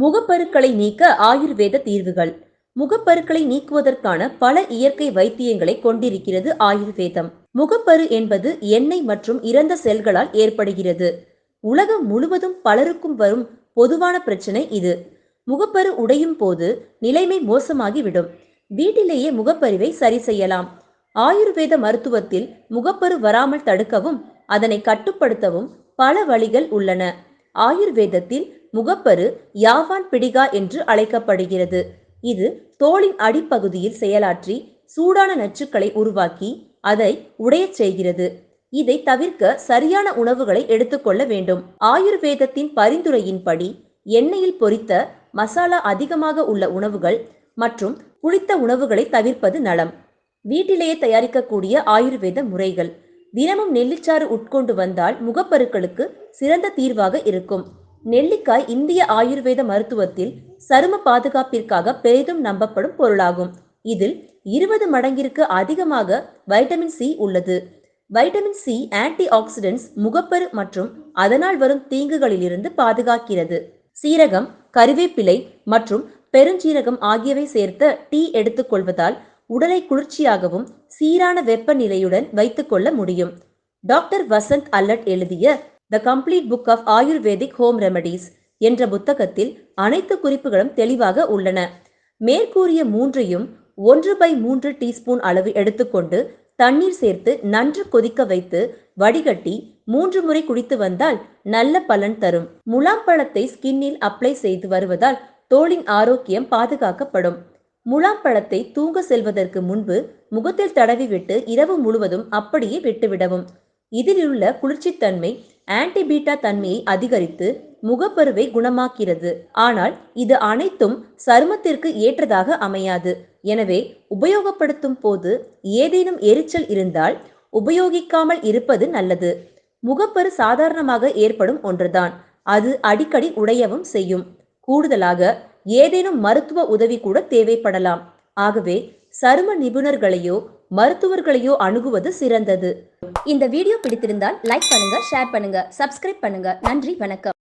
முகப்பருக்களை நீக்க ஆயுர்வேத தீர்வுகள். முகப்பருக்களை நீக்குவதற்கான பல இயற்கை வைத்தியங்களை கொண்டிருக்கிறது ஆயுர்வேதம். முகப்பரு என்பது எண்ணெய் மற்றும் இறந்த செல்களால் ஏற்படுகிறது. உலகம் முழுவதும் பலருக்கும் வரும் பொதுவான பிரச்சனை இது. முகப்பரு உடையும் போது நிலைமை மோசமாகிவிடும். வீட்டிலேயே முகப்பருவை சரி செய்யலாம். ஆயுர்வேத மருத்துவத்தில் முகப்பரு வராமல் தடுக்கவும் அதனை கட்டுப்படுத்தவும் பல வழிகள் உள்ளன. ஆயுர்வேதத்தில் முகப்பரு யாவான் பிடிகா என்று அழைக்கப்படுகிறது. இது தோலின் அடிப்பகுதியில் செயலாற்றி சூடான நச்சுக்களை உருவாக்கி அதை உடையச் செய்கிறது. இதை தவிர்க்க சரியான உணவுகளை எடுத்துக்கொள்ள வேண்டும். ஆயுர்வேதத்தின் பரிந்துரையின்படி எண்ணெயில் பொரித்த மசாலா அதிகமாக உள்ள உணவுகள் மற்றும் புளித்த உணவுகளை தவிர்ப்பது நலம். வீட்டிலேயே தயாரிக்கக்கூடிய ஆயுர்வேத முறைகள். தினமும் நெல்லிச்சாறு உட்கொண்டு வந்தால் முகப்பருக்களுக்கு சிறந்த தீர்வாக இருக்கும். நெல்லிக்காய் இந்திய ஆயுர்வேத மருத்துவத்தில் சரும பாதுகாப்பிற்காக பெரிதும் நம்பப்படும் பொருளாகும். இதில் 20 மடங்கிற்கு அதிகமாக வைட்டமின் சி உள்ளது. வைட்டமின் சி ஆன்டி ஆக்சிடென்ட்ஸ் முகப்பரு மற்றும் அதனால் வரும் தீங்குகளிலிருந்து பாதுகாக்கிறது. சீரகம், கறிவேப்பிலை மற்றும் பெருஞ்சீரகம் ஆகியவை சேர்த்த டீ எடுத்துக்கொள்வதால் உடலை குளிர்ச்சியாகவும் சீரான வெப்பநிலையுடன் வைத்துக்கொள்ள முடியும். டாக்டர் வசந்த் அல்லட் எழுதிய the complete book of ayurvedic home remedies என்ற புத்தகத்தில் அனைத்து குறிப்புகளும் தெளிவாக உள்ளன. மேற்கூறிய மூன்றையும் 1/3 டீஸ்பூன் அளவு எடுத்துக்கொண்டு தண்ணீர் சேர்த்து நன்று கொதிக்க வைத்து வடிகட்டி 3 முறை குடித்து வந்தால் நல்ல பலன் தரும். முலாம்பழத்தை ஸ்கின்னில் அப்ளை செய்து வருவதால் தோலின் ஆரோக்கியம் பாதுகாக்கப்படும். முலாம்பழத்தை தூங்க செல்வதற்கு முன்பு முகத்தில் தடவிவிட்டு இரவு முழுவதும் அப்படியே விட்டுவிடவும். இதிலுள்ள குளிர்ச்சித்தன்மை ஆன்டிபீட்டா தன்மையை அதிகரித்து முகப்பருவை குணமாக்கிறது. ஆனால் இது அனைத்தும் சருமத்திற்கு ஏற்றதாக அமையாது. எனவே உபயோகப்படுத்தும் போது ஏதேனும் எரிச்சல் இருந்தால் உபயோகிக்காமல் இருப்பது நல்லது. முகப்பரு சாதாரணமாக ஏற்படும் ஒன்றுதான். அது அடிக்கடி உடையவும் செய்யும். கூடுதலாக ஏதேனும் மருத்துவ உதவி கூட தேவைப்படலாம். ஆகவே சரும நிபுணர்களையோ மருத்துவர்களையோ அணுகுவது சிறந்தது. இந்த வீடியோ பிடித்திருந்தால் லைக் பண்ணுங்க, ஷேர் பண்ணுங்க, சப்ஸ்கிரைப் பண்ணுங்க. நன்றி, வணக்கம்.